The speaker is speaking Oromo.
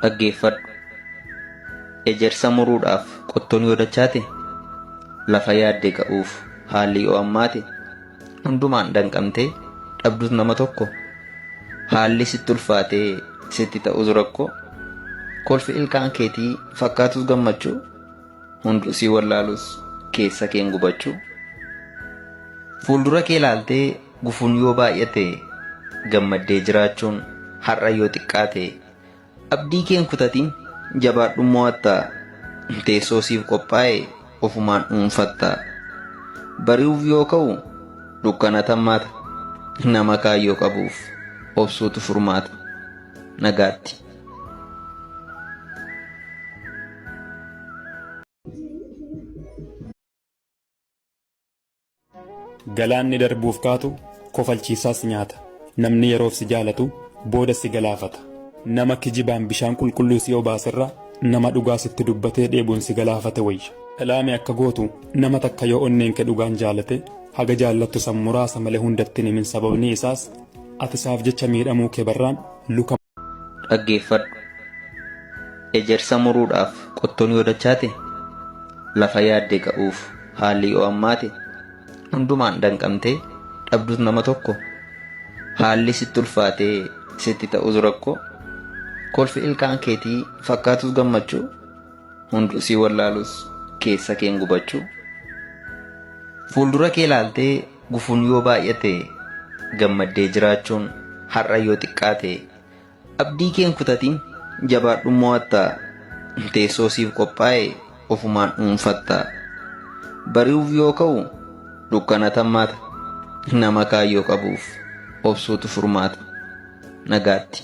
Dhaggeeffadhu. Ejersa muruudhaaf qottoon yoo dachaate, lafa yaadde ga'uuf haalli yoo ammaate, hundumaan danqamtee dhabdus nama tokko, haalli sitti ulfaatee sitti ta'us rakkoo, kolfi ilkaan keetii fakkaatus gammachuu, hunduu sii wallaalus keessa keen gubachuu. Fuuldura kee ilaaltee gufuun yoo baay'ate, gammaddee jiraachuun har'a yoo xiqqaate, abdii keen kutatiin jabaadhu mo'attaa, teessoo siif qophaa'e ofumaan dhuunfattaa. Bari'uuf yoo ka'u dukkana tammaata, nama kaayyoo qabuuf obsuutu furmaata. Nagaatti. Galaanni darbuuf kaatu kofalchiisaas nyaata. Namni yeroof si jaalatu booda si galaafata. Nama kijibaan bishaan qulqulluu si obaaserra, nama dhugaa sitti dubbatee dheebuun si galaafate wayya. Ilaame akka gootu nama takka yoo onneen kee dhugaan jaalate, haga jaallattu san muraasa malee hundatti himin. Sababni isaas ati isaaf jecha miidhamuu kee barraan luka. Dhaggeeffadhu. Ejersa muruudhaaf qottoon yoo dachaate, lafa yaadde ga'uuf haalli yoo ammaate, hundumaan danqamtee dhabdus nama tokko, haalli sitti ulfaatee sitti ta'us rakkoo, kolfi ilkaan keetii fakkaatus gammachuu, hunduu sii wallaalus keessa keen gubachuu. Fuuldura kee ilaaltee gufuun yoo baay'ate, gammaddee jiraachuun har'a yoo xiqqaate, abdii keen kutatiin jabaadhu mo'attaa, teessoo siif qophaa'e ofumaan dhuunfattaa. Bari'uuf yoo ka'u dukkana tammaata, nama kaayyoo qabuuf obsuutu furmaata. Nagaatti.